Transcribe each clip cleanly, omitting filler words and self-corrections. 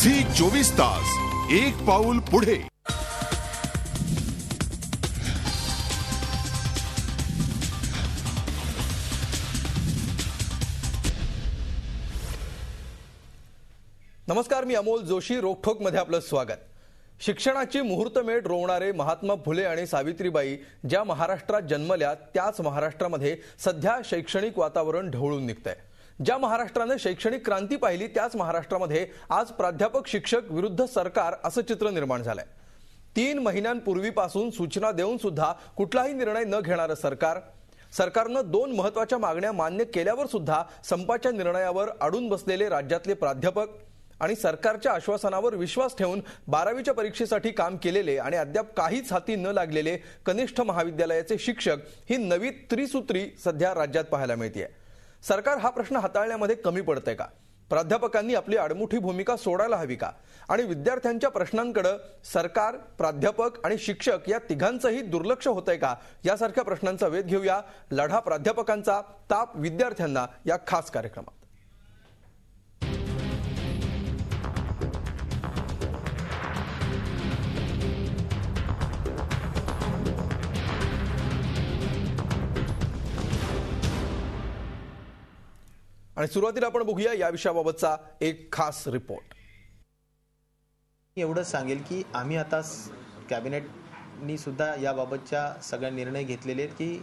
Zee 24 तास, एक पाऊल पुढे. नमस्कार, मी अमोल जोशी. रोखोक मध्ये आपलं स्वागत. शिक्षणाची मुहूर्तमेढ रोवणारे महात्मा फुले आणि सावित्रीबाई ज्या महाराष्ट्रात जन्मल्या त्याच महाराष्ट्रामध्ये सध्या शैक्षणिक वातावरण ढवळून निघतंय. ज्या महाराष्ट्राने शैक्षणिक क्रांती पाहिली त्याच महाराष्ट्रामध्ये आज प्राध्यापक शिक्षक विरुद्ध सरकार असं चित्र निर्माण झालंय. 3 महिन्यांपूर्वीपासून सूचना देऊन सुद्धा कुठलाही निर्णय न घेणारं सरकारनं 2 महत्वाच्या मागण्या मान्य केल्यावर सुद्धा संपाच्या निर्णयावर अडून बसलेले राज्यातले प्राध्यापक आणि सरकारच्या आश्वासनावर विश्वास ठेवून 12वीच्या परीक्षेसाठी काम केलेले आणि अद्याप काहीच हाती न लागलेले कनिष्ठ महाविद्यालयाचे शिक्षक ही नवी त्रिसूत्री सध्या राज्यात पाहायला मिळते. सरकार हा प्रश्न हाताळण्यामध्ये कमी पडतंय का? प्राध्यापकांनी आपली आडमुठी भूमिका सोडायला हवी का? आणि विद्यार्थ्यांच्या प्रश्नांकडे सरकार, प्राध्यापक आणि शिक्षक या तिघांचंही दुर्लक्ष होतंय का? यासारख्या प्रश्नांचा वेध घेऊया लढा प्राध्यापकांचा, ताप विद्यार्थ्यांना या खास कार्यक्रमात. आणि सुरुवातीला आपण बघूया या विषयाबाबतचा एक खास रिपोर्ट. एवढंच सांगेल की आम्ही आता कॅबिनेटनी सुद्धा याबाबतच्या सगळ्या निर्णय घेतलेले आहेत की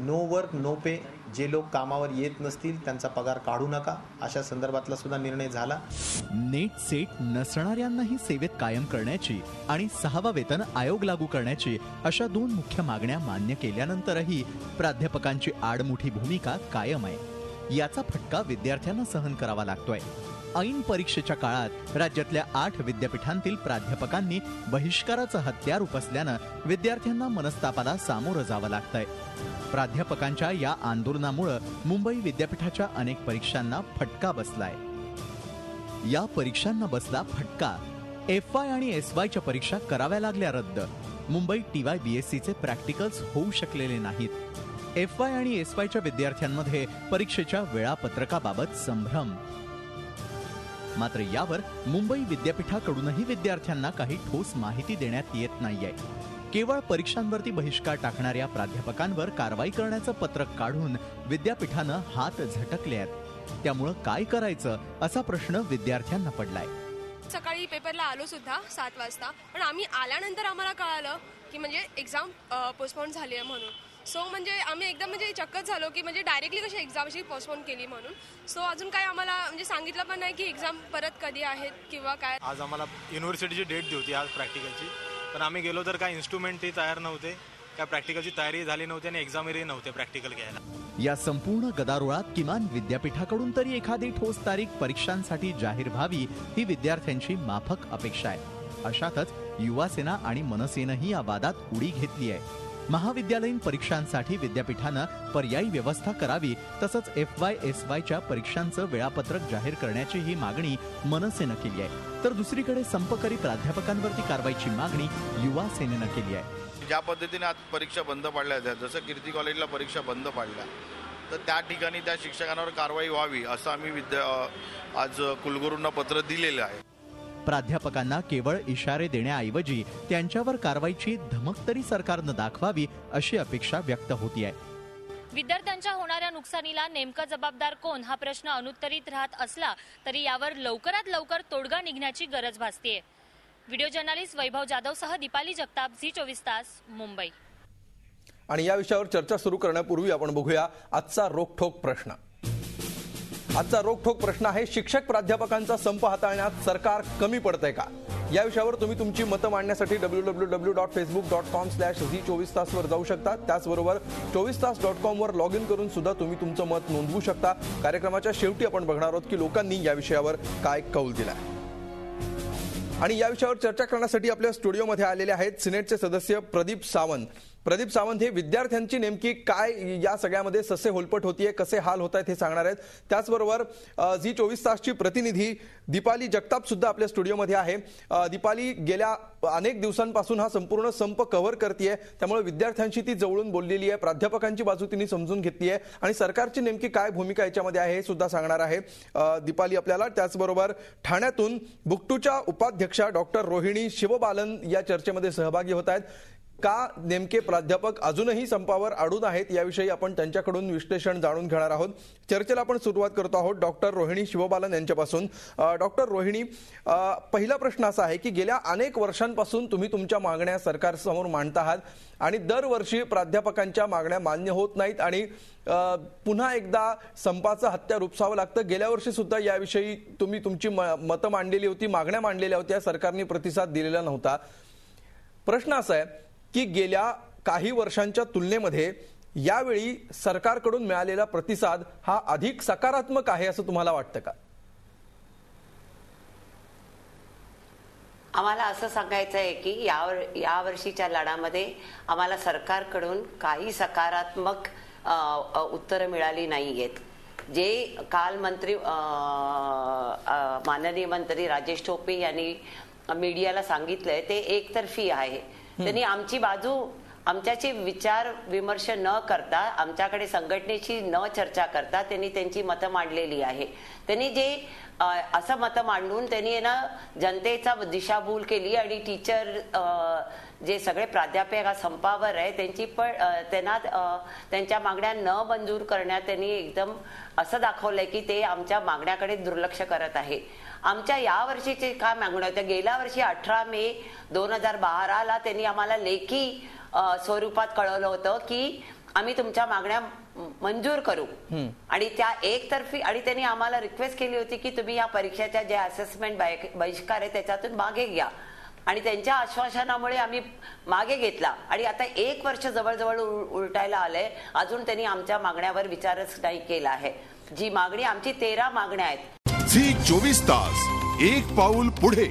नो वर्क नो पे, जे लोक कामावर येत नसतील त्यांचा पगार काढू नका, अशा संदर्भातला सुद्धा निर्णय झाला. नेट सेट नसणाऱ्यांनाही सेवेत कायम करण्याची आणि 6वा वेतन आयोग लागू करण्याची अशा 2 मुख्य मागण्या मान्य केल्यानंतरही प्राध्यापकांची आडमुठी भूमिका कायम आहे. याचा फटका विद्यार्थ्यांना सहन करावा लागतोय. ऐन परीक्षेच्या काळात राज्यातल्या 8 विद्यापीठांतील प्राध्यापकांनी बहिष्काराचं हत्यार उपसल्यानं विद्यार्थ्यांना मनस्तापाला सामोरं जावं लागतंय. प्राध्यापकांच्या या आंदोलनामुळे मुंबई विद्यापीठाच्या अनेक परीक्षांना फटका बसलाय. या परीक्षांना बसला फटका. FY आणि SYच्या परीक्षा कराव्या लागल्या रद्द. मुंबई TY BSCचे प्रॅक्टिकल्स होऊ शकलेले नाहीत. FY आणि SYच्या विद्यार्थ्यांमध्ये परीक्षेच्या वेळापत्रकाबाबत संभ्रम. मात्र यावर मुंबई विद्यापीठाकडूनही विद्यार्थ्यांना काही ठोस माहिती देण्यात येत नाहीये. केवळ परीक्षांवरती बहिष्कार टाकणाऱ्या प्राध्यापकांवर कारवाई करण्याचं पत्रक काढून विद्यापीठानं हात झटकले आहेत. त्यामुळं काय करायचं असा प्रश्न विद्यार्थ्यांना पडलाय. सकाळी पेपरला आलो सुद्धा 7 वाजता, पण आम्ही आल्यानंतर आम्हाला कळालं की म्हणजे एक्झाम पोस्टपोन झाली आहे म्हणून. सो म्हणजे आम्ही एकदम म्हणजे चक्कच झालो की म्हणजे डायरेक्टली कशी एक्झामची पोस्टपोन केली म्हणून. सो अजून काय आम्हाला म्हणजे सांगितलं पण नाही की एक्झाम परत कधी आहेत किंवा काय. आज आम्हाला युनिव्हर्सिटीची डेट होती आज प्रॅक्टिकलची, पण आम्ही गेलो तर काय इन्स्ट्रुमेंटही तयार नव्हते, काय प्रॅक्टिकलची तयारी झाली नव्हती आणि एक्झामही नव्हते प्रॅक्टिकल घ्यायला. या संपूर्ण गदारोळात किमान विद्यापीठाकडून तरी एखादी ठोस तारीख परीक्षांसाठी जाहीर व्हावी ही विद्यार्थ्यांची माफक अपेक्षा आहे. अशातच युवासेना आणि मनसेनंही या वादात उडी घेतली आहे. महाविद्यालयीन परीक्षांसाठी विद्यापीठानं पर्यायी व्यवस्था करावी, तसंच FY SYच्या परीक्षांचं वेळापत्रक जाहीर करण्याची ही मागणी मनसेनं केली आहे. तर दुसरीकडे संपकरी प्राध्यापकांवरती कारवाईची मागणी युवा सेनेनं केली आहे. ज्या पद्धतीने आज परीक्षा बंद पाडल्या आहेत, जसं कीर्ती कॉलेजला परीक्षा बंद पाडल्या, तर त्या ठिकाणी त्या शिक्षकांवर कारवाई व्हावी असं आम्ही आज कुलगुरूंना पत्र दिलेलं आहे. प्राध्यापकांना केवळ इशारे देण्याऐवजी त्यांच्यावर कारवाईची धमक तरी सरकारनं दाखवावी अशी अपेक्षा व्यक्त होतीये. विद्यार्थ्यांच्या होणाऱ्या नुकसानीला नेमकं जबाबदार कोण हा प्रश्न अनुत्तरित राहत असला तरी यावर लवकरात लवकर तोडगा निघण्याची गरज भासतेय. व्हिडिओ जर्नलिस्ट वैभव जाधवसह दीपाली जगताप, झी 24 तास, मुंबई. आणि या विषयावर चर्चा सुरू करण्यापूर्वी आपण बघूया आजचा रोखठोक प्रश्न. आजचा रोखठोक प्रश्न आहे, शिक्षक प्राध्यापकांचा संप हाताळण्यात सरकार कमी पडतंय का? या विषयावर तुम्ही तुमची मतं मांडण्यासाठी www.facebook.com/झी24तास वर जाऊ शकता. त्याचबरोबर 24तास.com वर लॉग इन करून सुद्धा तुम्ही तुमचं मत नोंदवू शकता. कार्यक्रमाच्या शेवटी आपण बघणार आहोत की लोकांनी या विषयावर काय कौल दिलाय. आणि या विषयावर चर्चा करण्यासाठी आपल्या स्टुडिओमध्ये आलेले आहेत सिनेटचे सदस्य प्रदीप सावंत. प्रदीप सावंत हे विद्यार्थ्यांची नेमकी काय या सगळ्यामध्ये ससे होलपट होतीये, कसे हाल होत आहेत हे सांगणार आहेत. त्याचबरोबर झी 24 तासची प्रतिनिधी दीपाली जगताप सुद्धा आपल्या स्टुडिओमध्ये आहे. दीपाली गेल्या अनेक दिवसांपासून हा संपूर्ण संप कव्हर करतेय, त्यामुळे विद्यार्थ्यांशी ती जवळून बोललेली आहे, प्राध्यापकांची बाजू तिने समजून घेतली आहे आणि सरकारची नेमकी काय भूमिका याच्यामध्ये आहे हे सुद्धा सांगणार आहे दीपाली आपल्याला. त्याचबरोबर ठाण्यातून बुकटूच्या उपाध्यक्षा डॉक्टर रोहिणी शिवबालन या चर्चेमध्ये सहभागी होत आहेत. का नेमके प्राध्यापक अजूनही संपावर अडून आहेत याविषयी आपण त्यांच्याकडून विश्लेषण जाणून घेणार आहोत. चर्चेला आपण सुरुवात करतो आहोत डॉक्टर रोहिणी शिवबालन यांच्यापासून. डॉक्टर रोहिणी, पहिला प्रश्न असा आहे की गेल्या अनेक वर्षांपासून तुम्ही तुमच्या मागण्या सरकारसमोर मांडत आहात आणि दरवर्षी प्राध्यापकांच्या मागण्या मान्य होत नाहीत आणि पुन्हा एकदा संपाचं हत्यार उपसावं लागतं. गेल्या वर्षी सुद्धा याविषयी तुम्ही तुमची मतं मांडलेली होती, मागण्या मांडलेल्या होत्या, सरकारने प्रतिसाद दिलेला नव्हता. प्रश्न असा आहे की गेल्या काही वर्षांच्या तुलनेमध्ये यावेळी सरकारकडून मिळालेला प्रतिसाद हा अधिक सकारात्मक आहे असं तुम्हाला वाटतं का? आम्हाला असं सांगायचं आहे की या वर्षीच्या लढ्यामध्ये आम्हाला सरकारकडून काही सकारात्मक उत्तरं मिळाली नाहीयेत. जे काल माननीय मंत्री राजेश टोपे यांनी मीडियाला सांगितलंय ते एकतर्फी आहे. त्यांनी आमची बाजू, आमच्याशी विचार विमर्श न करता, आमच्याकडे संघटनेची न चर्चा करता त्यांनी त्यांची मतं मांडलेली आहे. त्यांनी जे असं मतं मांडून त्यांनी ना जनतेचा दिशाभूल केली आणि टीचर जे सगळे प्राध्यापक संपावर आहे त्यांची पण त्यांच्या मागण्या न मंजूर करण्यात त्यांनी एकदम असं दाखवलंय की ते आमच्या मागण्याकडे दुर्लक्ष करत आहे. आमच्या या वर्षीचे काय मागण्या होत्या, गेल्या वर्षी 18 मे 2012 त्यांनी आम्हाला लेखी स्वरूपात कळवलं होतं की आम्ही तुमच्या मागण्या मंजूर करू आणि त्या एकतर्फी, आणि त्यांनी आम्हाला रिक्वेस्ट केली होती की तुम्ही या परीक्षेच्या जे असेसमेंट बहिष्कार आहे त्याच्यातून मागे घ्या आणि त्यांच्या आश्वासनामुळे आम्ही मागे घेतला आणि आता 1 वर्ष जवळजवळ उलटायला आलंय, अजून त्यांनी आमच्या मागण्यावर विचारच नाही केला आहे. जी मागणी आमची 13 मागण्या आहेत. झी 24 तास एक पाऊल पुढे.